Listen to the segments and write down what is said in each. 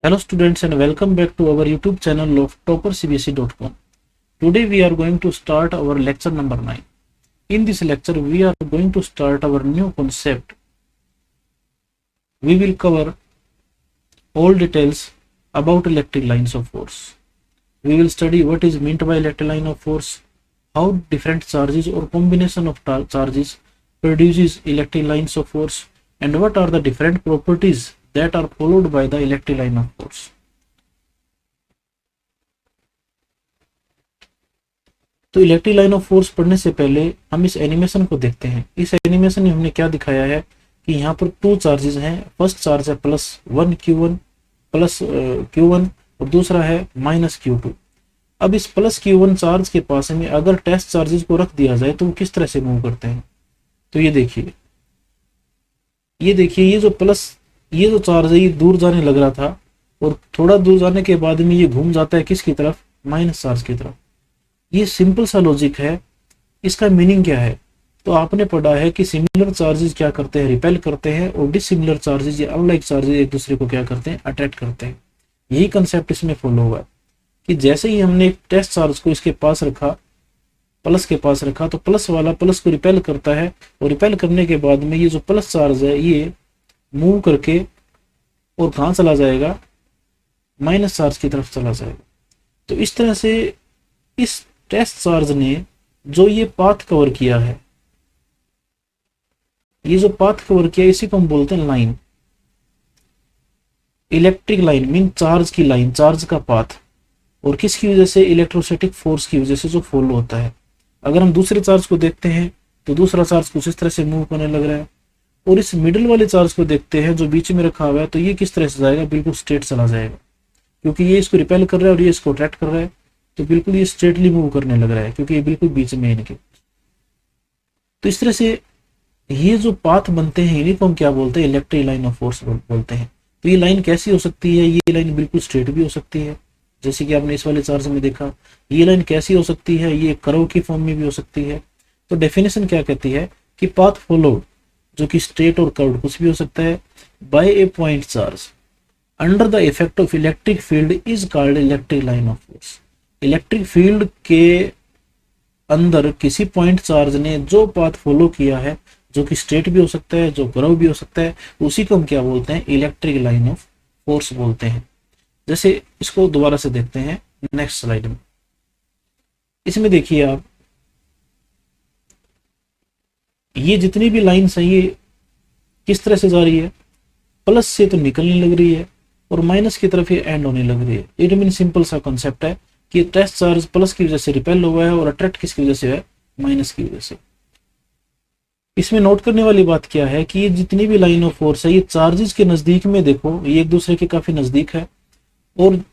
Hello students and welcome back to our YouTube channel of toppercbse.com. Today we are going to start our lecture number 9. In this lecture we are going to start our new concept. We will cover all details about electric lines of force. We will study what is meant by electric line of force, how different charges or combination of charges produces electric lines of force, and what are the different properties that are followed by the electric line of force. तो electric line of force पढ़ने से पहले हम इस animation को देखते हैं। इस एनिमेशन में हमने क्या दिखाया है कि यहाँ पर टू चार्जेस हैं। फर्स्ट चार्ज है +1 Q1 और दूसरा है -Q2। अब इस +Q1 चार्ज के पास में अगर टेस्ट चार्जेस को रख दिया जाए तो वो किस तरह से मूव करते हैं। तो ये देखिए ये जो चार्ज है ये दूर जाने लग रहा था और थोड़ा दूर जाने के बाद में ये घूम जाता है किसकी तरफ, माइनस चार्ज की तरफ। ये सिंपल सा लॉजिक है। इसका मीनिंग क्या है? तो आपने पढ़ा है कि सिमिलर चार्जेस क्या करते हैं, रिपेल करते हैं, और डिसिमिलर चार्जेस या अनलाइक चार्जेस एक दूसरे को क्या करते हैं, अट्रैक्ट करते हैं। यही कंसेप्ट इसमें फॉलो हुआ है कि जैसे ही हमने एक टेस्ट चार्ज को इसके पास रखा, प्लस के पास रखा, तो प्लस वाला प्लस को रिपेल करता है और रिपेल करने के बाद में ये जो प्लस चार्ज है ये मूव करके और कहाँ चला जाएगा, माइनस चार्ज की तरफ चला जाएगा। तो इस तरह से इस टेस्ट चार्ज ने जो ये पाथ कवर किया है, ये जो पाथ कवर किया इसी को हम बोलते हैं line. Electric line mean charge की लाइन, चार्ज का पाथ, और किसकी वजह से, इलेक्ट्रोस्टैटिक फोर्स की वजह से जो फॉलो होता है। अगर हम दूसरे चार्ज को देखते हैं तो दूसरा चार्ज कुछ इस तरह से मूव करने लग रहा है, और इस मिडिल वाले चार्ज को देखते हैं जो बीच में रखा हुआ है, तो ये किस तरह से जाएगा, बिल्कुल स्ट्रेट चला जाएगा, क्योंकि ये इसको रिपेल कर रहा है और ये इसको अट्रैक्ट कर रहा है, तो बिल्कुल ये स्ट्रेटली मूव करने लग रहा है क्योंकि ये बिल्कुल बीच में है इनके। तो इस तरह से ये जो पाथ बनते हैं इन्हीं को हम क्या बोलते हैं, इलेक्ट्रिक लाइन ऑफ फोर्स बोलते हैं। तो ये लाइन कैसी हो सकती है, ये लाइन बिल्कुल स्ट्रेट भी हो सकती है, जैसे कि आपने इस वाले चार्ज में देखा। ये लाइन कैसी हो सकती है, ये कर्व की फॉर्म में भी हो सकती है। तो डेफिनेशन क्या कहती है कि पाथ फॉलोड, जो कि स्ट्रेट और कर्व्ड कुछ भी हो सकता है, by a point charge under the effect of electric field is called electric line of force. Electric field के अंदर किसी पॉइंट चार्ज ने जो पाथ फॉलो किया है, जो कि स्ट्रेट भी हो सकता है, जो कर्व भी हो सकता है, उसी को हम क्या बोलते हैं, इलेक्ट्रिक लाइन ऑफ फोर्स बोलते हैं। जैसे इसको दोबारा से देखते हैं नेक्स्ट स्लाइड में। इसमें देखिए आप, ये जितनी भी लाइन्स हैं ये किस तरह से जा रही है, प्लस से तो निकलने लग रही है और माइनस की तरफ ये एंड होने लग रही है। इट मीन सिंपल सा कॉन्सेप्ट है कि टेस्ट चार्ज प्लस की वजह से रिपेल हुआ है और अट्रैक्ट किसकी वजह से है, माइनस की वजह से। इसमें नोट करने वाली बात क्या है कि ये जितनी भी लाइन ऑफ फोर्स है ये चार्जेस के नजदीक में देखो, ये एक दूसरे के काफी नजदीक है, और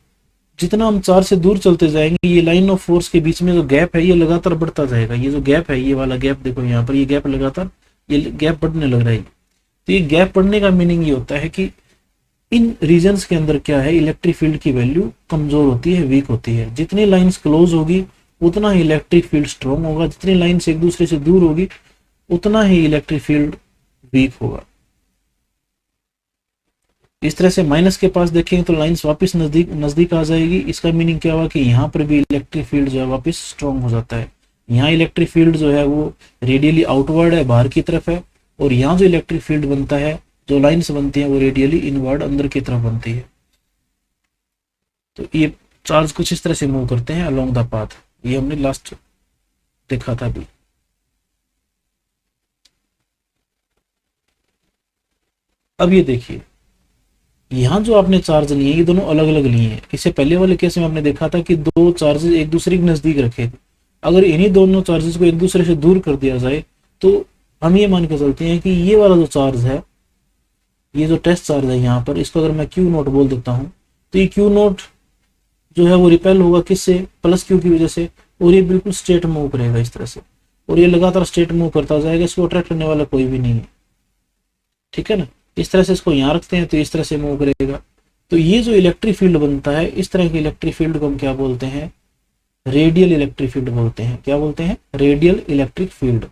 जितना हम चार्ज से दूर चलते जाएंगे ये लाइन ऑफ फोर्स के बीच में जो गैप है ये लगातार बढ़ता जाएगा। ये जो गैप है, ये वाला गैप देखो यहाँ पर, ये गैप लगातार ये गैप बढ़ने लग रहा है। तो ये गैप बढ़ने का मीनिंग ये होता है कि इन रीजन्स के अंदर क्या है, इलेक्ट्रिक फील्ड की वैल्यू कमजोर होती है, वीक होती है। जितनी लाइंस क्लोज होगी उतना ही इलेक्ट्रिक फील्ड स्ट्रॉन्ग होगा, जितनी लाइंस एक दूसरे से दूर होगी उतना ही इलेक्ट्रिक फील्ड वीक होगा। इस तरह से माइनस के पास देखेंगे तो लाइंस वापस नजदीक आ जाएगी। इसका मीनिंग क्या हुआ कि यहाँ पर भी इलेक्ट्रिक फील्ड जो है वापस स्ट्रॉन्ग हो जाता है। यहाँ इलेक्ट्रिक फील्ड जो है वो रेडियली आउटवर्ड है, बाहर की तरफ है, और यहाँ जो इलेक्ट्रिक फील्ड बनता है, जो लाइंस बनती हैं, वो रेडियली इनवर्ड अंदर की तरफ बनती है। तो ये चार्ज कुछ इस तरह से मूव करते हैं अलोंग द पाथ। ये हमने लास्ट देखा था अभी। अब ये देखिए, यहाँ जो आपने चार्ज लिए ये दोनों अलग अलग लिए हैं। इससे पहले वाले केस में आपने देखा था कि दो चार्जेस एक दूसरे के नजदीक रखे थे। अगर इन्हीं दोनों चार्जेस को एक दूसरे से दूर कर दिया जाए तो हम ये मान के चलते हैं कि ये वाला जो चार्ज है, ये जो टेस्ट चार्ज है यहाँ पर, इसको अगर मैं क्यू नोट बोल देता हूँ, तो ये क्यू नोट जो है वो रिपेल होगा किससे, प्लस क्यू की वजह से, और ये बिल्कुल स्ट्रेट मूव करेगा इस तरह से, और ये लगातार स्ट्रेट मूव करता जाएगा। इसको अट्रैक्ट करने वाला कोई भी नहीं है, ठीक है ना। इस तरह से इसको यहाँ रखते हैं तो इस तरह से मूव करेगा। तो ये जो इलेक्ट्रिक फील्ड बनता है, इस तरह की इलेक्ट्रिक फील्ड को हम क्या बोलते हैं, रेडियल इलेक्ट्रिक फील्ड बोलते हैं। क्या बोलते हैं, रेडियल इलेक्ट्रिक फील्ड।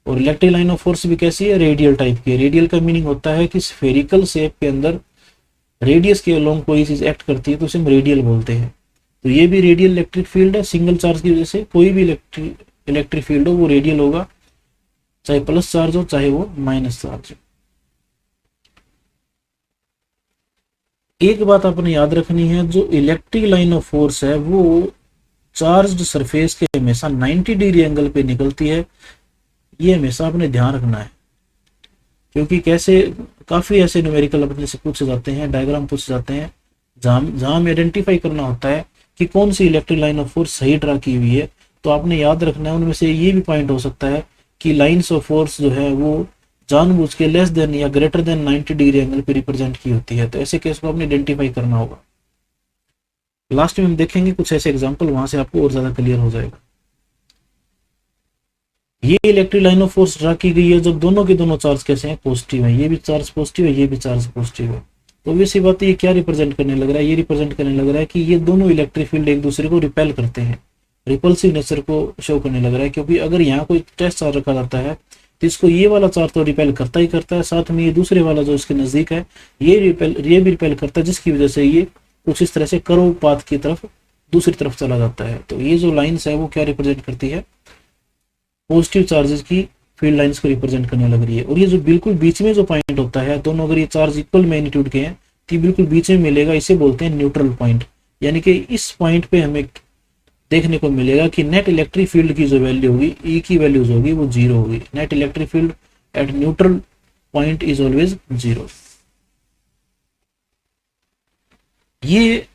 और इलेक्ट्रिक लाइन ऑफ फोर्स भी कैसी है, रेडियल टाइप की। रेडियल का मीनिंग होता है कि स्फेरिकल शेप के अंदर रेडियस के अलोंग कोई चीज एक्ट करती है तो उसे हम रेडियल बोलते हैं। तो ये भी रेडियल इलेक्ट्रिक फील्ड है, सिंगल चार्ज की वजह से कोई भी इलेक्ट्रिक फील्ड हो वो रेडियल होगा, चाहे प्लस चार्ज हो चाहे वो माइनस चार्ज हो। एक बात आपने याद रखनी है, जो इलेक्ट्रिक लाइन ऑफ फोर्स है वो चार्ज्ड सरफेस के हमेशा 90 डिग्री एंगल पे निकलती है, ये हमेशा आपने ध्यान रखना है। क्योंकि कैसे काफी ऐसे न्यूमेरिकल अपने से पूछे जाते हैं, डायग्राम पूछे जाते हैं, जहां हमें आइडेंटिफाई करना होता है कि कौन सी इलेक्ट्रिक लाइन ऑफ फोर्स सही ड्रा की हुई है। तो आपने याद रखना है, उनमें से ये भी पॉइंट हो सकता है कि लाइन्स ऑफ फोर्स जो है वो जानबूझ के लेस देन या ग्रेटर देन 90 डिग्री एंगल पे रिप्रेजेंट की होती है। तो ऐसे केस को आपने आइडेंटिफाई करना होगा। लास्ट में हम देखेंगे कुछ ऐसे एग्जांपल, वहां से आपको और ज्यादा क्लियर हो जाएगा। ये electric line of force draw की गई है जब दोनों के दोनों चार्ज कैसे हैं, पॉजिटिव है, ये भी चार्ज पॉजिटिव है, ये भी चार्ज पॉजिटिव है। तो वैसी बात ये क्या रिप्रेजेंट करने लग रहा है, ये रिप्रेजेंट करने लग रहा है कि ये दोनों इलेक्ट्रिक फील्ड एक दूसरे को रिपेल करते हैं, रिपल्सिव नेचर को शो करने लग रहा है। क्योंकि अगर यहाँ कोई टेस्ट चार्ज रखा जाता है तो इसको ये वाला चार्ज तो रिपेल करता ही करता है, साथ में ये दूसरे वाला जो इसके नजदीक है ये भी रिपेल करता है, जिसकी वजह से ये कुछ इस तरह से कर्व पाथ की तरफ दूसरी तरफ चला जाता है। तो ये जो लाइन्स है वो क्या रिप्रेजेंट करती है, पॉजिटिव चार्जेस की फील्ड लाइंस को रिप्रेजेंट करने लग रही है। और ये जो बिल्कुल बीच में जो पॉइंट होता है, दोनों अगर ये चार्ज इक्वल मैग्नीट्यूड के हैं तो ये बिल्कुल बीच में मिलेगा, इसे बोलते हैं न्यूट्रल पॉइंट। यानी कि इस पॉइंट पे हमें देखने को मिलेगा कि नेट इलेक्ट्रिक फील्ड की जो वैल्यू होगी, ई की वैल्यूज होगी वो जीरो होगी। Net electric field at neutral point is always zero. ये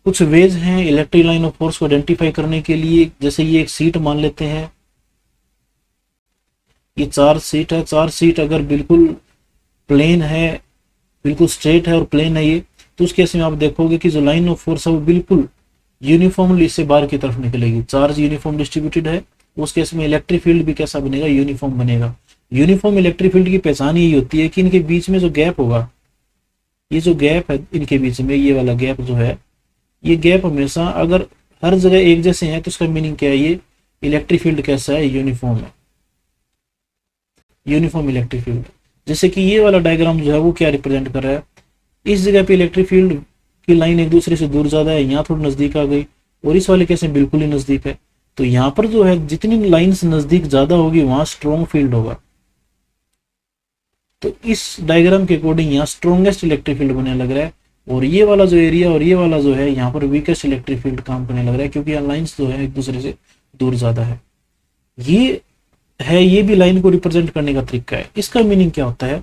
कुछ वेज हैं इलेक्ट्रिक लाइन ऑफ फोर्स को आइडेंटिफाई करने के लिए। जैसे ये एक सीट मान लेते हैं, ये चार्ज सीट है, चार्ज सीट अगर बिल्कुल प्लेन है, बिल्कुल स्ट्रेट है और प्लेन है ये, तो उस केस में आप देखोगे कि जो लाइन ऑफ फोर्स है वो बिल्कुल यूनिफॉर्मली इससे बाहर की तरफ निकलेगी। चार्ज यूनिफॉर्म डिस्ट्रीब्यूटेड है, उस केस में इलेक्ट्रिक फील्ड भी कैसा बनेगा, यूनिफॉर्म बनेगा। यूनिफॉर्म इलेक्ट्रिक फील्ड की पहचान यही होती है कि इनके बीच में जो गैप होगा, ये जो गैप है इनके बीच में, ये वाला गैप जो है, ये गैप हमेशा अगर हर जगह एक जैसे हैं तो उसका मीनिंग क्या है, ये इलेक्ट्रिक फील्ड कैसा है, यूनिफॉर्म है, यूनिफॉर्म इलेक्ट्रिक फील्ड। जैसे कि ये वाला डायग्राम जो है वो क्या रिप्रेजेंट कर रहा है, इस जगह पे इलेक्ट्रिक फील्ड की लाइन एक दूसरे से दूर ज्यादा है, यहाँ थोड़ी नजदीक आ गई, और इस वाले केस में बिल्कुल ही नजदीक है। तो यहाँ पर जो है जितनी लाइंस नजदीक ज्यादा होगी वहां स्ट्रॉन्ग फील्ड होगा। तो इस डायग्राम के अकॉर्डिंग यहाँ स्ट्रॉन्गेस्ट इलेक्ट्रिक फील्ड बनने लग रहा है, और ये वाला जो एरिया और ये वाला जो है यहाँ पर वीकेस्ट इलेक्ट्रिक फील्ड काम करने लग रहा है, क्योंकि यहाँ लाइंस जो है एक दूसरे से दूर ज्यादा है। ये है, ये भी लाइन को रिप्रेजेंट करने का तरीका है। इसका मीनिंग क्या होता है,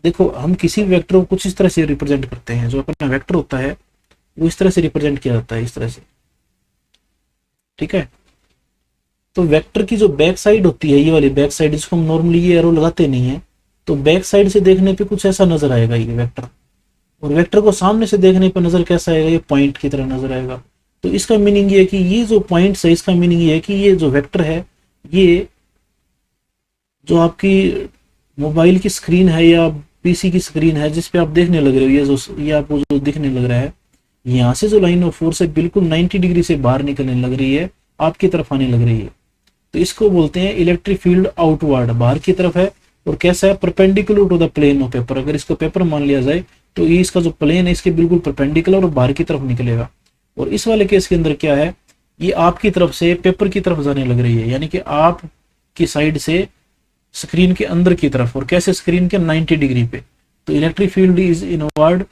देखो हम किसी वेक्टर को कुछ इस तरह से रिप्रेजेंट करते हैं, जो अपना वेक्टर होता है वो इस तरह से रिप्रेजेंट किया जाता है, इस तरह से, ठीक है। तो वेक्टर की जो बैक साइड होती है, ये वाली बैक साइड, जिसको हम नॉर्मली ये एरो लगाते नहीं है, तो बैक साइड से देखने पे कुछ ऐसा नजर आएगा ये वेक्टर, और वेक्टर को सामने से देखने पर नजर कैसा आएगा, ये पॉइंट की तरह नजर आएगा। तो इसका मीनिंग ये है कि ये जो पॉइंट है, इसका मीनिंग ये है कि ये जो वेक्टर है, ये जो आपकी मोबाइल की स्क्रीन है या पीसी की स्क्रीन है जिस पे आप देखने लग रहे हो, ये आपको जो दिखने लग रहा है, यहाँ से जो लाइन ऑफ फोर्स है बिल्कुल 90 डिग्री से बाहर निकलने लग रही है, आपकी तरफ आने लग रही है। तो इसको बोलते हैं इलेक्ट्रिक फील्ड आउटवर्ड, बाहर की तरफ है, और कैसा है, perpendicular to the plane of paper. अगर इसको पेपर मान लिया जाए तो ये इसका जो प्लेन है इसके बिल्कुल परपेंडिकुलर और बाहर की तरफ निकलेगा। और इस वाले केस के अंदर क्या है, ये आपकी तरफ से पेपर की तरफ जाने लग रही है, यानी कि आप की साइड से स्क्रीन के अंदर की तरफ, और कैसे, स्क्रीन के 90 डिग्री पे। तो electric field is inward,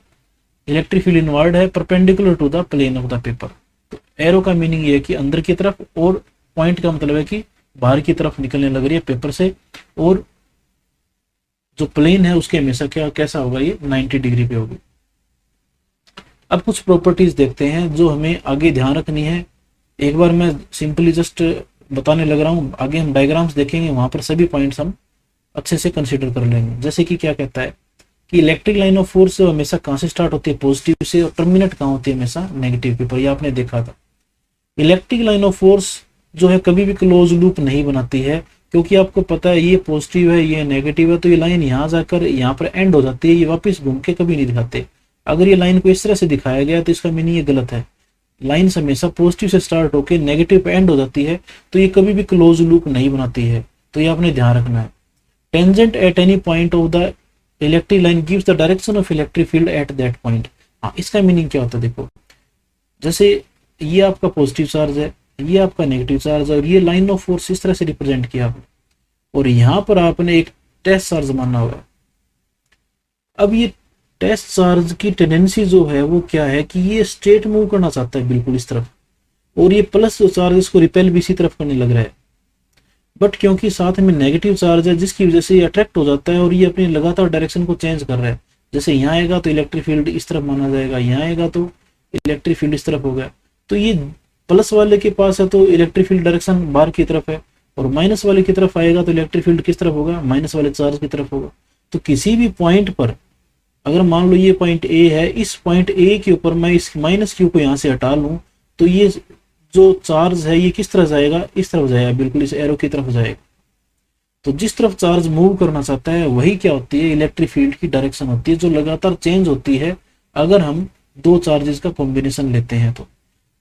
electric field inward है, perpendicular to the plane of the paper. तो एरो का मीनिंग ये है कि अंदर की तरफ, और पॉइंट का मतलब है कि बाहर की तरफ निकलने लग रही है पेपर से, और जो प्लेन है उसके हमेशा क्या कैसा होगा, ये 90 डिग्री पे होगी। अब कुछ प्रॉपर्टीज देखते हैं जो हमें आगे ध्यान रखनी है। एक बार मैं सिंपली जस्ट बताने लग रहा हूँ, आगे हम डायग्राम्स देखेंगे, वहां पर सभी पॉइंट्स हम अच्छे से कंसीडर कर लेंगे। जैसे कि क्या कहता है कि इलेक्ट्रिक लाइन ऑफ फोर्स हमेशा कहाँ से स्टार्ट होती है, पॉजिटिव से, और टर्मिनेट कहाँ होती है, हमेशा नेगेटिव के ऊपर। ये आपने देखा था। इलेक्ट्रिक लाइन ऑफ फोर्स जो है कभी भी क्लोज लूप नहीं बनाती है, क्योंकि आपको पता है ये पॉजिटिव है, ये नेगेटिव है, तो ये लाइन यहाँ जाकर यहाँ पर एंड हो जाती है, ये वापस घूम के कभी नहीं दिखाते। अगर ये लाइन को इस तरह से दिखाया गया तो इसका मीनिंग ये गलत है। लाइन हमेशा पॉजिटिव से स्टार्ट होकर नेगेटिव पे एंड हो जाती है, तो ये कभी भी क्लोज लूप नहीं बनाती है। तो ये आपने ध्यान रखना है। Tangent at any point of the electric line gives the direction of electric field at that point. हाँ, इसका मीनिंग क्या होता है, देखो जैसे ये आपका पॉजिटिव चार्ज है, ये आपका नेगेटिव चार्ज है, और ये लाइन ऑफ फोर्स इस तरह से रिप्रेजेंट किया आपने, और यहाँ पर आपने एक टेस्ट चार्ज माना हुआ है। अब ये टेस्ट चार्ज की टेंडेंसी जो है वो क्या है कि ये स्ट्रेट मूव करना चाहता है बिल्कुल इस तरफ, और ये प्लस जो चार्ज इसको रिपेल भी इसी तरफ करने लग रहा है। बट क्योंकि साथ में नेगेटिव चार्ज है जिसकी वजह से ये अट्रैक्ट हो जाता है और ये अपनी लगातार डायरेक्शन को चेंज कर रहा है। जैसे यहाँ आएगा तो इलेक्ट्रिक फील्ड इस तरफ माना जाएगा, यहाँ आएगा तो इलेक्ट्रिक फील्ड इस तरफ हो गया। तो ये प्लस वाले के पास है तो इलेक्ट्रिक फील्ड डायरेक्शन बाहर की तरफ है, और माइनस वाले की तरफ आएगा तो इलेक्ट्रिक फील्ड किस तरफ होगा, माइनस वाले चार्ज की तरफ होगा। तो किसी भी पॉइंट पर अगर मान लो ये पॉइंट ए है, इस पॉइंट ए के ऊपर मैं इस माइनस क्यू को यहाँ से हटा लूँ तो ये जो चार्ज है ये किस तरफ जाएगा, इस तरफ जाएगा, बिल्कुल इस एरो की तरफ जाएगा। तो जिस तरफ चार्ज मूव करना चाहता है वही क्या होती है, इलेक्ट्रिक फील्ड की डायरेक्शन होती है, जो लगातार चेंज होती है अगर हम दो चार्जेस का कॉम्बिनेशन लेते हैं।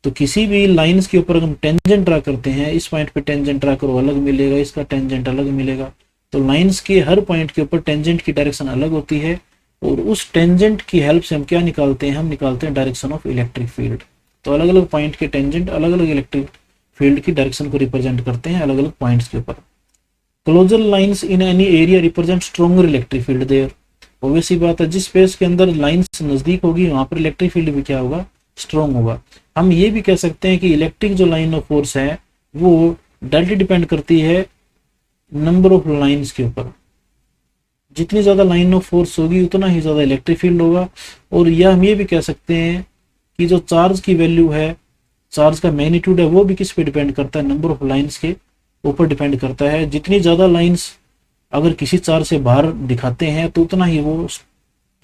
तो किसी भी लाइंस के ऊपर हम टेंजेंट ड्रा करते हैं, इस पॉइंट पे टेंजेंट ड्रा करो अलग मिलेगा, इसका टेंजेंट अलग मिलेगा। तो लाइंस के हर पॉइंट के ऊपर टेंजेंट की डायरेक्शन अलग होती है, और उस टेंजेंट की हेल्प से हम क्या निकालते हैं, हम निकालते हैं डायरेक्शन ऑफ इलेक्ट्रिक फील्ड। तो अलग अलग पॉइंट के टेंजेंट अलग अलग इलेक्ट्रिक फील्ड की डायरेक्शन को रिप्रेजेंट करते हैं अलग अलग पॉइंट्स के ऊपर। Closer lines in any area represent stronger electric field there. Obvious सी बात है, जिस स्पेस के अंदर लाइंस नजदीक होगी वहां पर इलेक्ट्रिक फील्ड भी क्या होगा, स्ट्रॉन्ग होगा। हम ये भी कह सकते हैं कि इलेक्ट्रिक जो लाइन ऑफ फोर्स है वो डायरेक्टली डिपेंड करती है नंबर ऑफ लाइंस के ऊपर। जितनी ज्यादा लाइन ऑफ फोर्स होगी उतना ही ज्यादा इलेक्ट्रिक फील्ड होगा। और यह हम ये भी कह सकते हैं कि जो चार्ज की वैल्यू है, चार्ज का मैग्नीट्यूड है, वो भी किस पे डिपेंड करता है, नंबर ऑफ लाइंस के ऊपर डिपेंड करता है। जितनी ज्यादा लाइंस अगर किसी चार्ज से बाहर दिखाते हैं तो उतना ही वो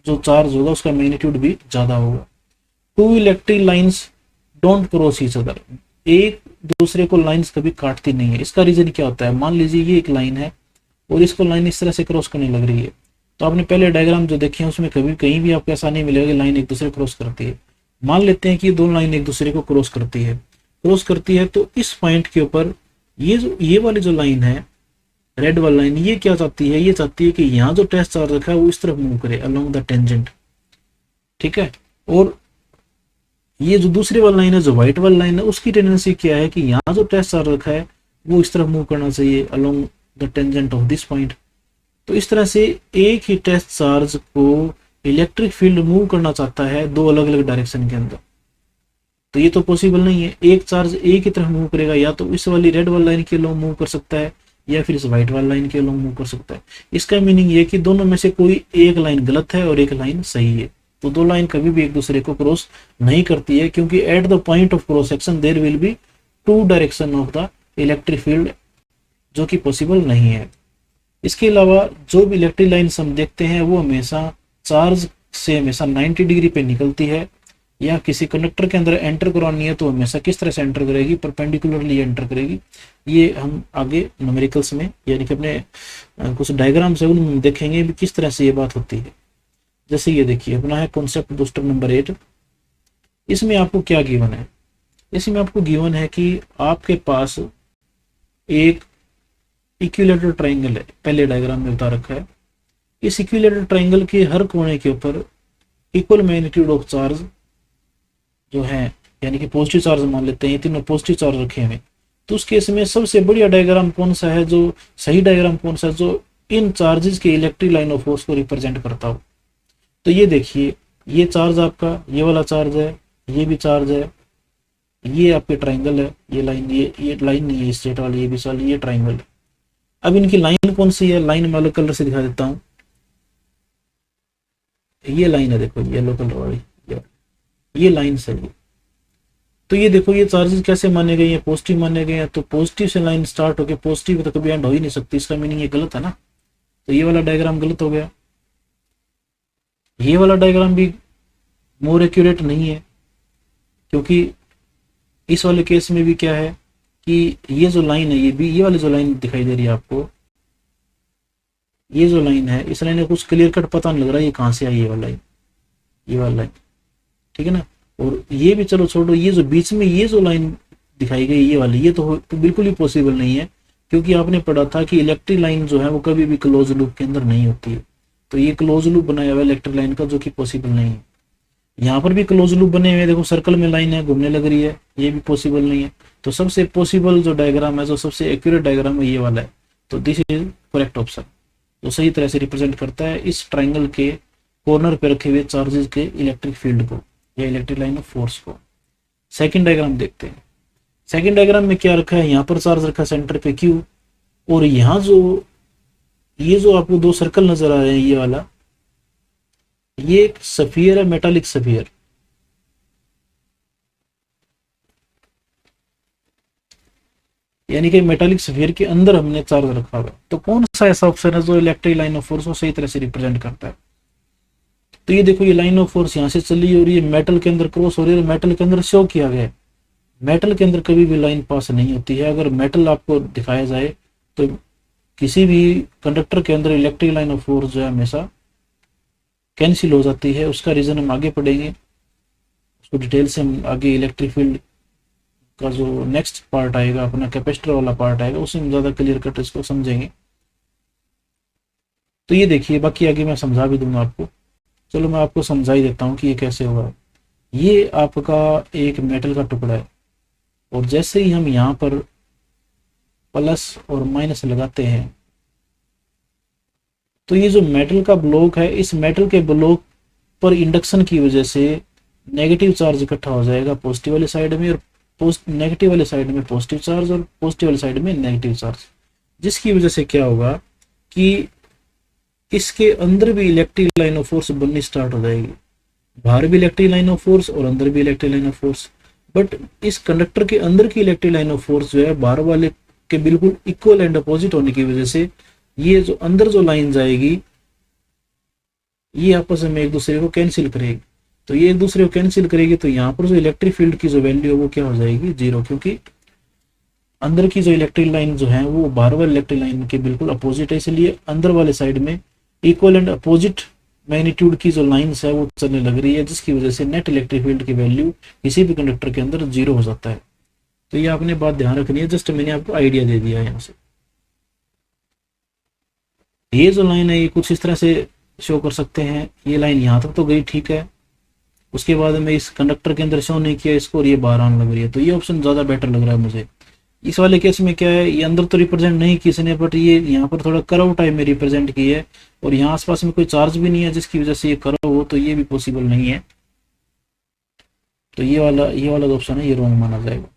जो चार्ज होगा उसका मैग्नीट्यूड भी ज्यादा होगा। Two electric lines don't cross each other. एक दूसरे को लाइंस कभी काटती नहीं है। इसका रीजन क्या होता है, मान लीजिए ये एक लाइन है और इसको लाइन इस तरह से क्रॉस करने लग रही है, तो आपने पहले डायग्राम जो देखे हैं उसमें कभी कहीं भी आपको ऐसा नहीं मिलेगा कि लाइन एक दूसरे को क्रॉस करती है। मान लेते हैं कि दो लाइन एक दूसरे को क्रॉस करती है, तो इस पॉइंट के ऊपर ये वाली जो लाइन है, रेड वाली लाइन, ये क्या चाहती है, ये चाहती है कि यहाँ जो टेस्ट चार्ज रखा है वो इस तरफ मूव करे अलोंग द टेंजेंट, ठीक है। और ये जो दूसरी वाली लाइन है, जो व्हाइट वाली लाइन है, उसकी टेंडेंसी क्या है कि यहाँ जो टेस्ट चार्ज रखा है वो इस तरफ मूव करना चाहिए along the tangent of this point. तो इस तरह से एक ही टेस्ट चार्ज को इलेक्ट्रिक फील्ड मूव करना चाहता है दो अलग अलग डायरेक्शन के अंदर। तो ये तो पॉसिबल नहीं है। एक चार्ज एक ही तरफ मूव करेगा, या तो इस वाली रेड वाली लाइन के लोग मूव कर सकता है या फिर इस व्हाइट वाली लाइन के लोग मूव कर सकता है। इसका मीनिंग ये कि दोनों में से कोई एक लाइन गलत है और एक लाइन सही है। तो दो लाइन कभी भी एक दूसरे को क्रॉस नहीं करती है, क्योंकि at the point of cross section there will be two direction of the electric field, जो कि पॉसिबल नहीं है। इसके अलावा जो भी इलेक्ट्रिक लाइन्स हम देखते हैं वो हमेशा चार्ज से हमेशा 90 डिग्री पे निकलती है, या किसी कंडक्टर के अंदर एंटर करवानी है तो हमेशा किस तरह से एंटर करेगी, परपेंडिकुलरली एंटर करेगी। ये हम आगे न्यूमेरिकल्स में यानी कि अपने कुछ डायग्राम से उनमें देखेंगे भी किस तरह से ये बात होती है। जैसे ये देखिए अपना है कॉन्सेप्ट बूस्टर नंबर 8। इसमें आपको क्या गिवन है, इसमें आपको गिवन है कि आपके पास एक इक्विलेटरल ट्राइंगल है, पहले डायग्राम में बता रखा है। इस इक्विलेटरल ट्राइंगल के हर कोने के ऊपर इक्वल मैग्नीट्यूड ऑफ चार्ज जो है, यानी कि पॉजिटिव चार्ज मान लेते हैं, तीनों पॉजिटिव चार्ज रखे हुए। तो उस केस में सबसे बढ़िया डायग्राम कौन सा है, जो सही डायग्राम कौन सा है, जो इन चार्जेस के इलेक्ट्रिक लाइन ऑफ फोर्स को रिप्रेजेंट करता हो। तो ये देखिए, ये चार्ज आपका ये वाला चार्ज है, ये भी चार्ज है, ये आपके ट्राइंगल है, ये लाइन, ये लाइन नहीं है स्ट्रेट वाली, ये भी वाली, ये ट्राइंगल है। अब इनकी लाइन कौन सी है, लाइन मैं अलग कलर से दिखा देता हूँ। ये लाइन है, देखो येलो कलर वाली, ये लाइन सही है। तो ये देखो ये चार्जेस कैसे माने गए हैं, पॉजिटिव माने गए हैं। तो पॉजिटिव से लाइन स्टार्ट होकर पॉजिटिव तो कभी एंड हो ही नहीं सकती, इसका मीनिंग ये गलत है ना। तो ये वाला डायग्राम गलत हो गया। ये वाला डायग्राम भी मोर एक्यूरेट नहीं है, क्योंकि इस वाले केस में भी क्या है कि ये जो लाइन है, ये वाली जो लाइन दिखाई दे रही है आपको, ये जो लाइन है, इस लाइन में कुछ क्लियर कट पता नहीं लग रहा है ये कहाँ से आई, ये वाला लाइन, ये वाला लाइन, ठीक है ना। और ये भी चलो छोड़ो, ये जो बीच में ये जो लाइन दिखाई गई ये वाली, ये तो बिल्कुल ही पॉसिबल नहीं है, क्योंकि आपने पढ़ा था कि इलेक्ट्रिक लाइन जो है वो कभी भी क्लोज लूप के अंदर नहीं होती है। तो ये क्लोज लूप बनाया हुआ है इलेक्ट्रिक लाइन का, जो कि पॉसिबल नहीं है। यहाँ पर भी क्लोज लूप बने हुए हैं, देखो सर्कल में लाइन है घूमने लग रही है, ये भी पॉसिबल नहीं है। तो सबसे पॉसिबल जो डायग्राम है, जो सबसे एक्यूरेट डायग्राम है, ये वाला है। तो दिस इज करेक्ट ऑप्शन, तो सही तरह से रिप्रेजेंट करता है इस ट्राइंगल के कॉर्नर पे रखे हुए चार्जेस के इलेक्ट्रिक फील्ड को या इलेक्ट्रिक लाइन ऑफ फोर्स को। सेकंड डायग्राम देखते हैं। सेकंड डायग्राम में क्या रखा है, यहाँ पर चार्ज रखा है सेंटर पे Q, और यहाँ जो ये जो आपको दो सर्कल नजर आ रहे हैं, ये वाला, ये एक सफियर है, मेटालिक सफियर। यानी कि मेटालिक सफियर के अंदर हमने चार्ज रखा हुआ है। तो कौन सा ऐसा ऑप्शन है जो इलेक्ट्रिक लाइन ऑफ फोर्स को सही तरह से रिप्रेजेंट करता है? तो ये देखो, ये लाइन ऑफ फोर्स यहाँ से चली और ये मेटल के अंदर क्रॉस हो रही है, मेटल के अंदर शो किया गया है। मेटल के अंदर कभी भी लाइन पास नहीं होती है। अगर मेटल आपको दिखाया जाए तो किसी भी कंडक्टर के अंदर इलेक्ट्रिक लाइन ऑफ फोर्स जो है हमेशा कैंसिल हो जाती है। उसका रीजन हम आगे पढ़ेंगे, उसको डिटेल से हम आगे इलेक्ट्रिक फील्ड का जो नेक्स्ट पार्ट आएगा, अपना कैपेसिटर वाला पार्ट आएगा, उसमें हम ज्यादा क्लियर कट इसको समझेंगे। तो ये देखिए, बाकी आगे मैं समझा भी दूंगा आपको। चलो मैं आपको समझा ही देता हूँ कि ये कैसे हुआ है। ये आपका एक मेटल का टुकड़ा है, और जैसे ही हम यहाँ पर प्लस और माइनस लगाते हैं, तो ये जो मेटल का ब्लॉक है, इस मेटल के ब्लॉक पर इंडक्शन की वजह से नेगेटिव चार्ज इकट्ठा हो जाएगा पॉजिटिव वाली साइड में, और नेगेटिव वाली साइड में पॉजिटिव चार्ज, और पॉजिटिव वाली साइड में नेगेटिव चार्ज। जिसकी वजह से क्या होगा कि इसके अंदर भी इलेक्ट्रिक लाइन ऑफ फोर्स बननी स्टार्ट हो जाएगी। बाहर भी इलेक्ट्रिक लाइन ऑफ फोर्स और अंदर भी electric line of force. But इस कंडक्टर के अंदर की इलेक्ट्रिक लाइन ऑफ फोर्स जो है बाहर वाले के बिल्कुल इक्वल एंड अपोजिट होने की वजह से ये जो अंदर जो लाइन जाएगी, ये आपस में एक दूसरे को कैंसिल करेगी। तो ये एक दूसरे को कैंसिल करेगी, तो यहाँ पर जो इलेक्ट्रिक फील्ड की जो वैल्यू है वो क्या हो जाएगी, जीरो, क्योंकि अंदर की जो इलेक्ट्रिक लाइन जो है वो बाहर वाले इलेक्ट्रिक लाइन के बिल्कुल अपोजिट है। इसलिए अंदर वाले साइड में इक्वल एंड अपोजिट मैग्नीट्यूड की जो लाइंस है वो चलने लग रही है, जिसकी वजह से नेट इलेक्ट्रिक फील्ड की वैल्यू किसी भी कंडक्टर के अंदर जीरो हो जाता है। तो ये आपने बात ध्यान रखनी है, जस्ट मैंने आपको आइडिया दे दिया है यहाँ से। ये जो लाइन है ये कुछ इस तरह से शो कर सकते हैं। ये लाइन यहाँ तक तो गई, ठीक है। उसके बाद में इस कंडक्टर के अंदर शो नहीं किया इसको, और ये बाहर आने लग रही है। तो ये ऑप्शन ज्यादा बेटर लग रहा है मुझे। इस वाले केस में क्या है, ये अंदर तो रिप्रेजेंट नहीं किसने, बट ये यहाँ पर थोड़ा कर्व टाइप में रिप्रेजेंट की है, और यहाँ आसपास में कोई चार्ज भी नहीं है जिसकी वजह से ये कर्व हो, तो ये भी पॉसिबल नहीं है। तो ये वाला जो ऑप्शन है ये रॉन्ग माना जाएगा।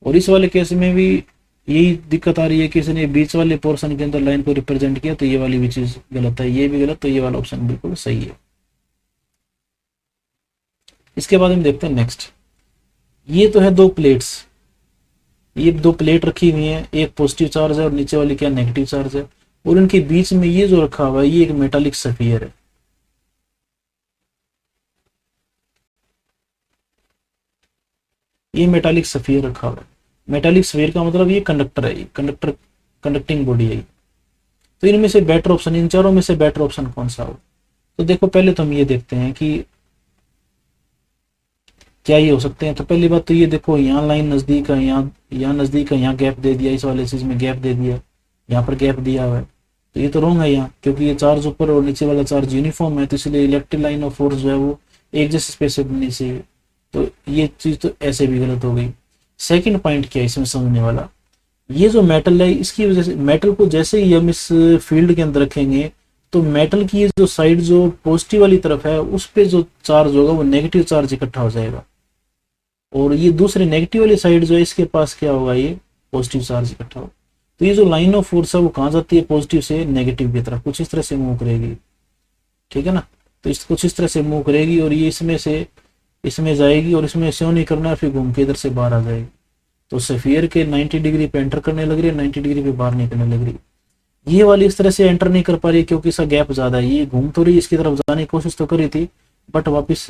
और इस वाले केस में भी यही दिक्कत आ रही है कि इसने बीच वाले पोर्शन के अंदर लाइन को रिप्रेजेंट किया, तो ये वाली भी चीज गलत है, ये भी गलत। तो ये वाला ऑप्शन बिल्कुल सही है। इसके बाद हम देखते हैं नेक्स्ट। ये तो है दो प्लेट्स, ये दो प्लेट रखी हुई है, एक पॉजिटिव चार्ज है और नीचे वाली क्या नेगेटिव चार्ज है, और इनके बीच में ये जो रखा हुआ है ये एक मेटालिक सफियर है। ये मेटालिक सफियर रखा हुआ है। मेटालिक सफियर का मतलब ये कंडक्टर है, कंडक्टर कंडक्टिंग बॉडी है। तो इनमें से बेटर ऑप्शन, इन चारों में से बेटर ऑप्शन कौन सा हो? तो देखो, पहले तो हम ये देखते हैं कि क्या ये हो सकते हैं। तो पहली बात तो ये देखो, यहाँ लाइन नजदीक है, यहाँ नजदीक है, यहाँ गैप दे दिया, इस वाले चीज में गैप दे दिया, यहाँ पर गैप दिया हुआ है। तो ये तो रॉन्ग है यहाँ, क्योंकि ये चार्ज ऊपर और नीचे वाला चार्ज यूनिफॉर्म है, तो इसलिए इलेक्ट्रिक लाइन ऑफ फोर्स जो है वो एक जैसे स्पेस से बननी चाहिए। तो ये चीज तो ऐसे भी गलत हो गई। सेकंड पॉइंट क्या है इसमें समझने वाला, ये जो मेटल है इसकी वजह से, मेटल को जैसे ही हम इस फील्ड के अंदर रखेंगे, तो मेटल की ये जो साइड जो पॉजिटिव वाली तरफ है उस पे जो चार्ज होगा वो नेगेटिव चार्ज इकट्ठा हो जाएगा, और ये दूसरे नेगेटिव वाली साइड जो है इसके पास क्या होगा, ये पॉजिटिव चार्ज इकट्ठा होगा। तो ये जो लाइन ऑफ फोर्स है वो कहाँ जाती है, पॉजिटिव से नेगेटिव की तरफ कुछ इस तरह से मूव करेगी, ठीक है ना। तो इस कुछ इस तरह से मूव करेगी, और ये इसमें से इसमें जाएगी, और इसमें शो नहीं करना है, फिर घूम के इधर से बाहर आ जाएगी। तो सफियर के 90 डिग्री पे एंटर करने लग रही है, 90 डिग्री पे बाहर निकलने लग रही है। ये वाली इस तरह से एंटर नहीं कर पा रही है क्योंकि इसका गैप ज्यादा है। ये घूम तो रही, इसकी तरफ जाने की कोशिश तो कर रही थी, बट वापस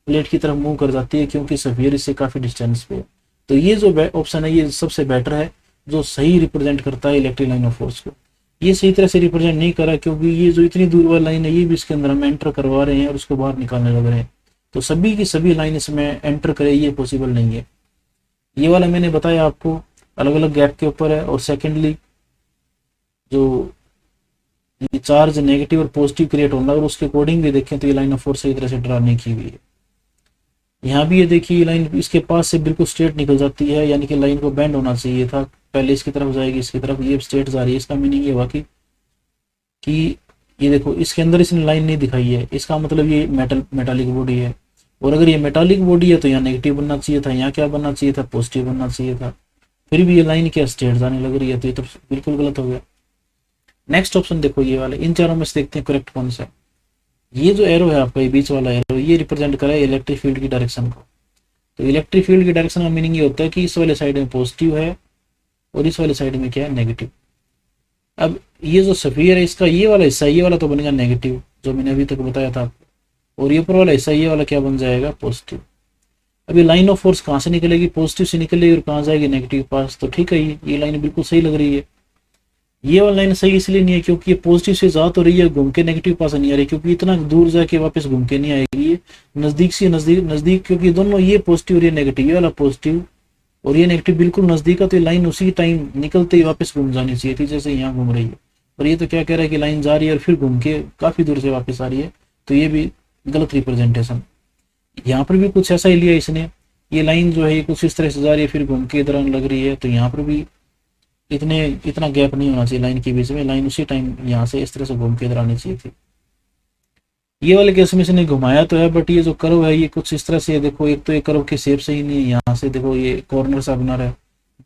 प्लेट की तरफ मूव कर जाती है क्योंकि सफियर इससे काफी डिस्टेंस पे है। तो ये जो ऑप्शन है ये सबसे बेटर है, जो सही रिप्रेजेंट करता है इलेक्ट्रिक लाइन ऑफ फोर्स को। ये सही तरह से रिप्रेजेंट नहीं करा, क्योंकि ये जो इतनी दूर वाली लाइन है ये भी इसके अंदर हम एंटर करवा रहे हैं और उसको बाहर निकालने लग रहे हैं। तो सभी की सभी लाइन इसमें एंटर करे, ये पॉसिबल नहीं है। ये वाला मैंने बताया आपको अलग अलग गैप के ऊपर है। और सेकेंडली जो ये चार्ज नेगेटिव और पॉजिटिव क्रिएट होना, और उसके अकॉर्डिंग भी देखें तो ये लाइन ऑफ फोर्स सही तरह से ड्रा नहीं की हुई है। यहाँ भी ये देखिए ये लाइन इसके पास से बिल्कुल स्ट्रेट निकल जाती है, यानी कि लाइन को बेंड होना चाहिए था, पहले इसकी तरफ जाएगी इसकी तरफ, ये स्ट्रेट जा रही है। इसका मीनिंग ये हुआ कि ये देखो इसके अंदर इसने लाइन नहीं दिखाई है, इसका मतलब ये मेटालिक बॉडी है। और अगर ये मेटालिक बॉडी है तो यहाँ नेगेटिव बनना चाहिए था, यहाँ क्या बनना चाहिए था, पॉजिटिव बनना चाहिए था। फिर भी ये लाइन क्या स्ट्रेट जाने लग रही है, तो ये तो बिल्कुल गलत हो गया। नेक्स्ट ऑप्शन देखो ये वाले, इन चारों में से देखते हैं करेक्ट कौन सा है। ये जो एरो है आपका, ये बीच वाला एरो, ये रिप्रेजेंट कर रहा है इलेक्ट्रिक फील्ड की डायरेक्शन को। तो इलेक्ट्रिक फील्ड की डायरेक्शन का मीनिंग ये होता है कि इस वाले साइड में पॉजिटिव है और इस वाले साइड में क्या है, नेगेटिव। अब ये जो सफियर है इसका ये वाला हिस्सा, ये वाला तो बनेगा नेगेटिव, जो मैंने अभी तक बताया था आपको, और ये ऊपर वाला हिस्सा ये वाला क्या बन जाएगा, पॉजिटिव। अभी लाइन ऑफ फोर्स कहाँ से निकलेगी, पॉजिटिव से निकलेगी और कहाँ जाएगी, नेगेटिव के पास। तो ठीक है, ये लाइन बिल्कुल सही लग रही है। ये वाला लाइन सही इसलिए नहीं है क्योंकि ये पॉजिटिव से जा तो रही है, घूम के नेगेटिव पास नहीं आ रही, क्योंकि इतना दूर जाके वापस घूम के नहीं आएगी, ये नजदीक से नजदीक, क्योंकि दोनों ये पॉजिटिव और ये नेगेटिव, ये वाला पॉजिटिव और ये नेगेटिव बिल्कुल नजदीक है, तो ये लाइन उसी टाइम निकलते ही वापस घूम जानी चाहिए थी जैसे यहाँ घूम रही है। और ये तो क्या कह रहा है कि लाइन जा रही है और फिर घूम के काफी दूर से वापस आ रही है, तो ये भी गलत रिप्रेजेंटेशन। यहाँ पर भी कुछ ऐसा ही लिया इसने, ये लाइन जो है ये कुछ इस तरह से जा रही है फिर घूम के इधर आने लग रही है, तो यहाँ पर भी इतना गैप नहीं होना चाहिए लाइन के बीच में, लाइन उसी टाइम यहाँ से इस तरह से घूम के इधर आनी चाहिए थी। ये वाले केस में इसने घुमाया तो है, बट ये जो कर्व है ये कुछ इस तरह से देखो, एक तो ये कर्व के शेप से ही नहीं है, यहाँ से देखो ये कॉर्नर सा बना रहा है।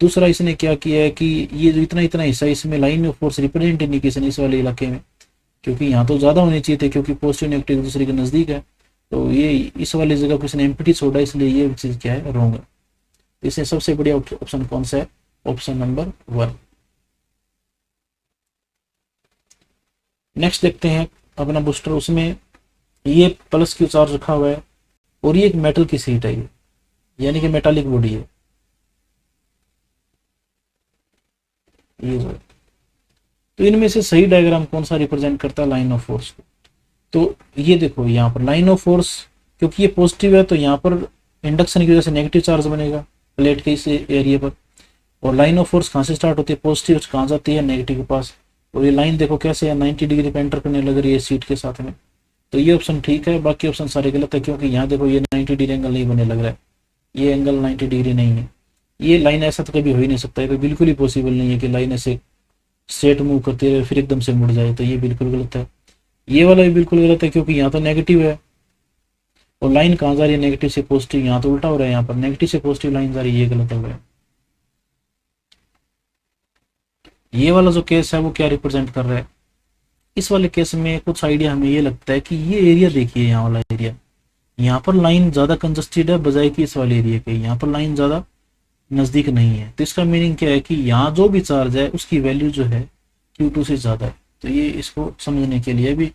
दूसरा इसने क्या किया है कि ये जो इतना इतना हिस्सा इसमें लाइन ऑफ फोर्स रिप्रेजेंट नहीं की इसने इस वाले इलाके में, क्योंकि यहाँ तो ज्यादा होने चाहिए थे, क्योंकि पॉजिटिव नेगेटिव दूसरे के नजदीक है। तो ये इस वाली जगह किसी ने एम्प्टी छोड़ा, इसलिए ये चीज क्या है, रॉन्ग है। इसमें सबसे बढ़िया ऑप्शन कौन सा है, ऑप्शन नंबर 1। नेक्स्ट देखते हैं अपना बूस्टर, उसमें ये प्लस क्यू चार्ज रखा हुआ है और ये एक मेटल की सीट है, ये यानी कि मेटालिक बॉडी है ये जो। तो इनमें से सही डायग्राम कौन सा रिप्रेजेंट करता है लाइन ऑफ फोर्स को, तो ये देखो यहाँ पर लाइन ऑफ फोर्स, क्योंकि ये पॉजिटिव है तो यहाँ पर इंडक्शन की वजह से नेगेटिव चार्ज बनेगा प्लेट के इस एरिया पर। और लाइन ऑफ फोर्स कहाँ से स्टार्ट होती है, पॉजिटिव, कहाँ जाती है, नेगेटिव के पास। और ये लाइन देखो कैसे है, 90 डिग्री पे एंटर करने लग रही है सीट के साथ में। तो ये ऑप्शन ठीक है, बाकी ऑप्शन सारे गलत है, क्योंकि यहाँ देखो ये 90 डिग्री एंगल नहीं बने लग रहा है, ये एंगल 90 डिग्री नहीं है। ये लाइन ऐसा तो कभी हो ही नहीं सकता है, तो बिल्कुल ही पॉसिबल नहीं है कि लाइन ऐसे स्ट्रेट मूव करती रहे फिर एकदम से मुड़ जाए, तो ये बिल्कुल गलत है। ये वाला भी बिल्कुल गलत है, क्योंकि यहाँ तो नेगेटिव है और लाइन कहाँ जा रही है, नेगेटिव से पॉजिटिव, यहाँ तो उल्टा हो रहा है, यहाँ पर नेगेटिव से पॉजिटिव लाइन जा रही है, ये गलत हो गया। ये वाला जो केस है वो क्या रिप्रेजेंट कर रहा है, इस वाले केस में कुछ आइडिया हमें ये लगता है कि ये एरिया देखिए, यहाँ वाला एरिया, यहाँ पर लाइन ज्यादा कंजस्टेड है बजाय कि इस वाले एरिया के, यहाँ पर लाइन ज्यादा नजदीक नहीं है। तो इसका मीनिंग क्या है कि यहाँ जो भी चार्ज है उसकी वैल्यू जो है Q2 से ज्यादा है। तो ये इसको समझने के लिए भी,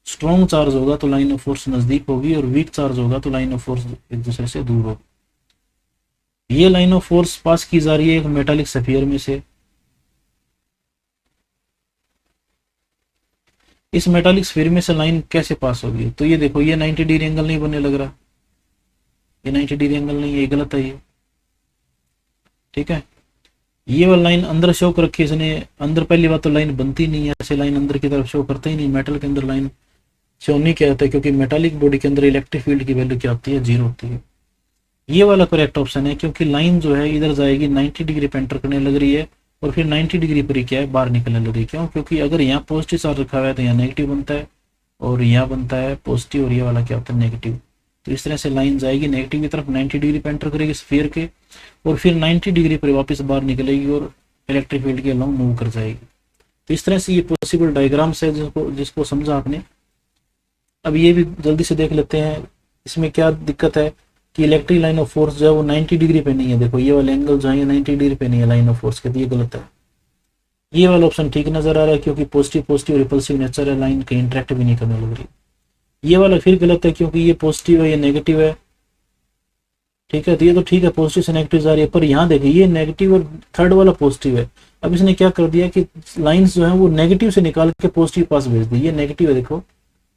स्ट्रॉन्ग चार्ज होगा तो लाइन ऑफ फोर्स नजदीक होगी और वीक चार्ज होगा तो लाइन ऑफ फोर्स एक दूसरे से दूर होगी। ये लाइन ऑफ फोर्स पास की जा रही है एक मेटालिक सफियर में से। इस मेटालिक स्फीयर में से लाइन कैसे पास होगी, तो ये देखो ये 90 डिग्री एंगल नहीं बनने लग रहा, ये 90 डिग्री एंगल नहीं है, ये गलत है ये, ठीक है। ये वाला लाइन अंदर शो कर रखी है इसने, अंदर पहली बात तो लाइन बनती नहीं है, ऐसे लाइन अंदर की तरफ शो करते ही नहीं, मेटल के अंदर लाइन शो नहीं किया जाता है, क्योंकि मेटालिक बॉडी के अंदर इलेक्ट्रिक फील्ड की वैल्यू क्या होती है, 0 होती है। ये वाला करेक्ट ऑप्शन है, क्योंकि लाइन जो है इधर जाएगी 90 डिग्री पे एंटर करने लग रही है और फिर 90 डिग्री पर ही क्या है, बाहर निकलने लग रही है। क्यों, क्योंकि अगर यहाँ पॉजिटिव चार्ज रखा हुआ है तो यहाँ नेगेटिव बनता है और यहाँ बनता है पॉजिटिव, और ये वाला क्या होता है, नेगेटिव। तो इस तरह से लाइन जाएगी नेगेटिव की तरफ, 90 डिग्री पे एंटर करेगी स्फीयर के और फिर 90 डिग्री पर वापस बाहर निकलेगी और इलेक्ट्रिक फील्ड के अलॉन्ग मूव कर जाएगी। तो इस तरह से ये पॉसिबल डायग्राम्स है जिसको समझा आपने। अब ये भी जल्दी से देख लेते हैं, इसमें क्या दिक्कत है कि इलेक्ट्रिक लाइन ऑफ फोर्स जो है वो 90 डिग्री पे नहीं है। देखो ये वाले एंगल जो है 90 डिग्री पे नहीं है लाइन ऑफ फोर्स के, तो ये गलत है। ये वाला ऑप्शन ठीक नजर आ रहा है, क्योंकि पॉजिटिव पॉजिटिव रिपल्सिव नेचर है, लाइन कहीं इंटरेक्ट भी नहीं करने लग रही। ये वाला फिर गलत है, क्योंकि ये पॉजिटिव है ये नेगेटिव है, ठीक है। तो ये तो ठीक है, पॉजिटिव से नेगेटिव जा रही है, पर यहाँ देखिए ये नेगेटिव और थर्ड वाला पॉजिटिव है। अब इसने क्या कर दिया कि लाइंस जो है वो नेगेटिव से निकाल के पॉजिटिव पास भेज दी, ये नेगेटिव है देखो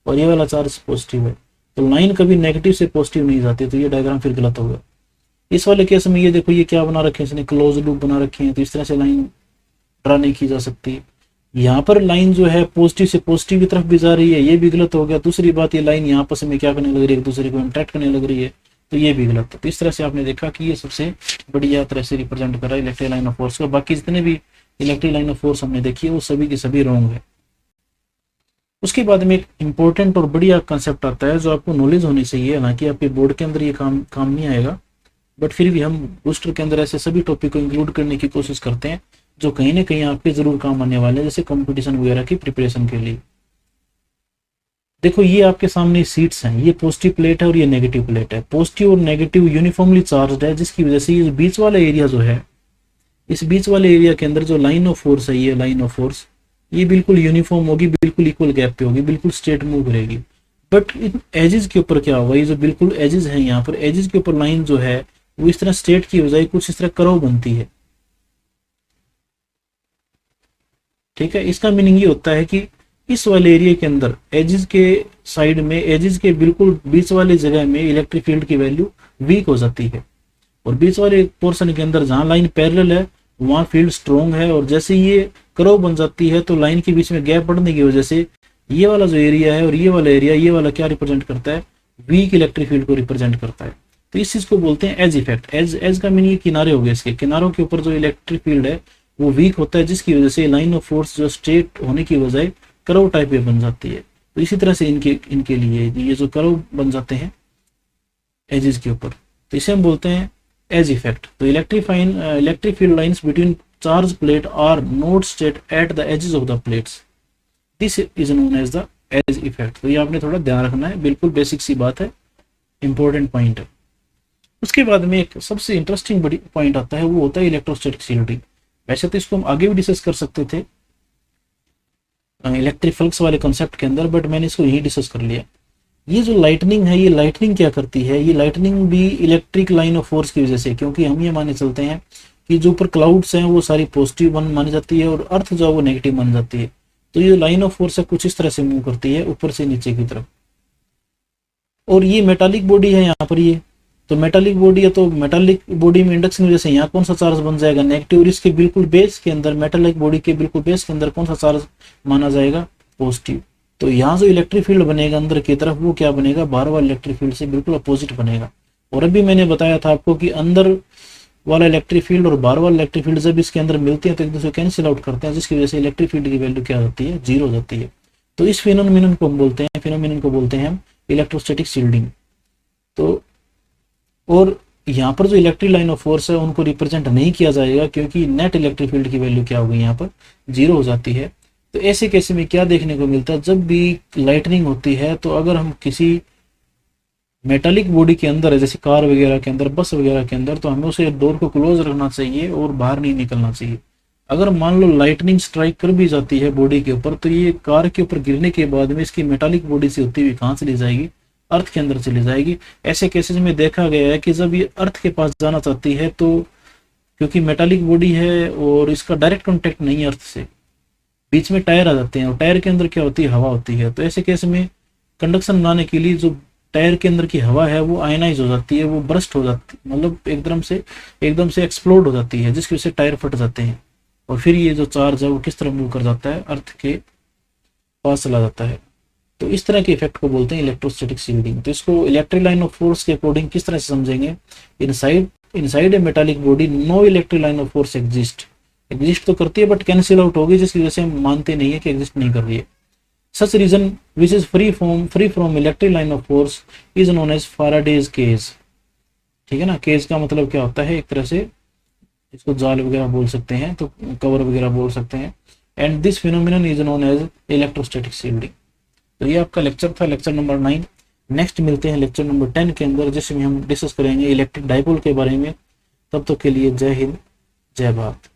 और ये वाला चार्ज पॉजिटिव है, तो लाइन कभी नेगेटिव से पॉजिटिव नहीं जाती, तो ये डायग्राम फिर गलत होगा। इस वाले केस में ये देखो ये क्या बना रखे हैं इसने, क्लोज लूप बना रखे हैं, तो इस तरह से लाइन ड्रा नहीं की जा सकती। यहाँ पर लाइन जो है पॉजिटिव से पॉजिटिव की तरफ भी जा रही है, ये भी गलत हो गया। दूसरी बात, ये लाइन यहाँ आपस में क्या करने लग रही है, एक दूसरे को इंटरेक्ट करने लग रही है, तो ये भी गलत है। तो इस तरह से आपने देखा कि ये सबसे बढ़िया तरह से रिप्रेजेंट कर रहा है इलेक्ट्रिक लाइन ऑफ फोर्स को। बाकी जितने भी इलेक्ट्रिक लाइन ऑफ फोर्स हमने देखी है वो सभी की सभी रॉन्ग है। उसके बाद में एक इंपॉर्टेंट और बढ़िया कंसेप्ट आता है जो आपको नॉलेज होनी चाहिए, हालांकि आपके बोर्ड के अंदर ये काम नहीं आएगा, बट फिर भी हम बूस्टर के अंदर ऐसे सभी टॉपिक को इंक्लूड करने की कोशिश करते हैं जो कहीं ना कहीं आपके जरूर काम आने वाले हैं, जैसे कंपटीशन वगैरह की प्रिपरेशन के लिए। देखो ये आपके सामने सीट्स हैं, ये पॉजिटिव प्लेट है और ये नेगेटिव प्लेट है। पॉजिटिव और नेगेटिव यूनिफॉर्मली चार्ज्ड है, जिसकी वजह से ये बीच वाला एरिया जो है, इस बीच वाले एरिया के अंदर जो लाइन ऑफ फोर्स है, ये लाइन ऑफ फोर्स ये बिल्कुल यूनिफॉर्म होगी, बिल्कुल इक्वल गैप पे होगी, बिल्कुल स्ट्रेट मूव करेगी। बट इन एजेस के ऊपर क्या होगा, ये जो बिल्कुल एजेस हैं यहाँ पर, एजेस के ऊपर लाइन जो है वो इस तरह स्ट्रेट की बजाय कुछ इस तरह कर्व बनती है। ठीक है, इसका मीनिंग ये होता है कि इस वाले एरिया के अंदर एजेस के साइड में, एजेस के बिल्कुल बीच वाली जगह में इलेक्ट्रिक फील्ड की वैल्यू वीक हो जाती है, और बीच वाले पोर्शन के अंदर जहां लाइन पैरेलल है वहां फील्ड स्ट्रॉन्ग है। और जैसे ये कर्व बन जाती है तो लाइन के बीच में गैप बढ़ने की वजह से ये वाला जो एरिया है और ये वाला एरिया, ये वाला क्या रिप्रेजेंट करता है, वीक इलेक्ट्रिक फील्ड को रिप्रेजेंट करता है। तो इस चीज को बोलते हैं एज इफेक्ट। एज का मीनिंग किनारे हो गए, इसके किनारों के ऊपर जो इलेक्ट्रिक फील्ड है वो वीक होता है, जिसकी वजह से लाइन ऑफ फोर्स जो स्ट्रेट होने की बजाय कर्व टाइप में बन जाती है। तो इसी तरह से इनके लिए ये जो कर्व बन जाते हैं एजेस के ऊपर, तो इसे हम बोलते हैं एज इफेक्ट। तो electric field lines between charge plate are not straight at the edges of the plates, this is known as the edge effect. तो ये आपने थोड़ा ध्यान रखना है, बिल्कुल बेसिक सी बात है, इंपॉर्टेंट पॉइंट है। उसके बाद में एक सबसे इंटरेस्टिंग बड़ी पॉइंट आता है, वो होता है इलेक्ट्रोस्टैटिक शील्डिंग। वैसे तो इसको हम आगे भी डिस्कस कर सकते थे इलेक्ट्रिक फ्लक्स वाले कॉन्सेप्ट के अंदर, बट मैंने इसको यही डिस्कस कर लिया। ये जो लाइटनिंग है, ये लाइटनिंग क्या करती है, ये लाइटनिंग भी इलेक्ट्रिक लाइन ऑफ फोर्स की वजह से, क्योंकि हम ये माने चलते हैं कि जो ऊपर क्लाउड्स हैं वो सारी पॉजिटिव मानी जाती है और अर्थ जो है वो नेगेटिव मानी जाती है। तो ये लाइन ऑफ फोर्स है कुछ इस तरह से मूव करती है ऊपर से नीचे की तरफ। और ये मेटालिक बॉडी है यहाँ पर, ये तो मेटालिक बॉडी है, तो मेटालिक बॉडी में इंडक्शन की वजह से यहाँ कौन सा चार्ज बन जाएगा, नेगेटिव। और इसके बिल्कुल बेस के अंदर, मेटालिक बॉडी के बिल्कुल बेस के अंदर कौन सा चार्ज माना जाएगा, पॉजिटिव। तो यहाँ जो इलेक्ट्रिक फील्ड बनेगा अंदर की तरफ, वो क्या बनेगा, बाहर वाले इलेक्ट्रिक फील्ड से बिल्कुल अपोजिट बनेगा। और अभी मैंने बताया था आपको कि अंदर वाला इलेक्ट्रिक फील्ड और बाहर वाला इलेक्ट्रिक फील्ड जब इसके अंदर मिलते हैं तो एक दूसरे कैंसिल आउट करते हैं, जिसकी वजह से इलेक्ट्रिक फील्ड की वैल्यू क्या होती है, जीरो हो जाती है। तो इस फिनोमिनन को हम बोलते हैं, फिनोमिनन को बोलते हैं हम इलेक्ट्रोस्टैटिक शील्डिंग। तो और यहाँ पर जो इलेक्ट्रिक लाइन ऑफ फोर्स है उनको रिप्रेजेंट नहीं किया जाएगा, क्योंकि नेट इलेक्ट्रिक फील्ड की वैल्यू क्या होगी, यहाँ पर जीरो हो जाती है। तो ऐसे केस में क्या देखने को मिलता है, जब भी लाइटनिंग होती है तो अगर हम किसी मेटालिक बॉडी के अंदर है, जैसे कार वगैरह के अंदर, बस वगैरह के अंदर, तो हमें उसे डोर को क्लोज रखना चाहिए और बाहर नहीं निकलना चाहिए। अगर मान लो लाइटनिंग स्ट्राइक कर भी जाती है बॉडी के ऊपर, तो ये कार के ऊपर गिरने के बाद में इसकी मेटालिक बॉडी से होती हुई कहाँ चली जाएगी, अर्थ के अंदर चली जाएगी। ऐसे केसेस में देखा गया है कि जब ये अर्थ के पास जाना चाहती है, तो क्योंकि मेटालिक बॉडी है और इसका डायरेक्ट कॉन्टेक्ट नहीं है अर्थ से, बीच में टायर आ जाते हैं और टायर के अंदर क्या होती है, हवा होती है। तो ऐसे केस में कंडक्शन बनाने के लिए जो टायर के अंदर की हवा है वो आयनाइज हो जाती है, वो ब्रस्ट हो जाती है, मतलब एकदम से एक्सप्लोड हो जाती है, जिसकी वजह से टायर फट जाते हैं और फिर ये जो चार्ज है वो किस तरह मूव कर जाता है, अर्थ के पास चला जाता है। तो इस तरह के इफेक्ट को बोलते हैं इलेक्ट्रोस्टैटिक शील्डिंग। तो इसको इलेक्ट्रिक लाइन ऑफ फोर्स के अकॉर्डिंग किस तरह से समझेंगे, inside a metallic body no electric line of force exist तो करती है बट कैंसिल आउट होगी, जिसकी वजह से हम मानते नहीं है कि एग्जिस्ट नहीं कर रही है। Such region which is free from electric line of force is known as Faraday's cage. ठीक है ना, केज का मतलब क्या होता है, एक तरह से इसको जाल वगैरह बोल सकते हैं, तो कवर वगैरह बोल सकते हैं। And this phenomenon is known as electrostatic shielding. तो ये आपका लेक्चर था, लेक्चर नंबर 9। नेक्स्ट मिलते हैं लेक्चर नंबर 10 के अंदर, जिसमें हम डिस्कस करेंगे इलेक्ट्रिक डाइपोल के बारे में। तब तक के लिए जय हिंद, जय भारत।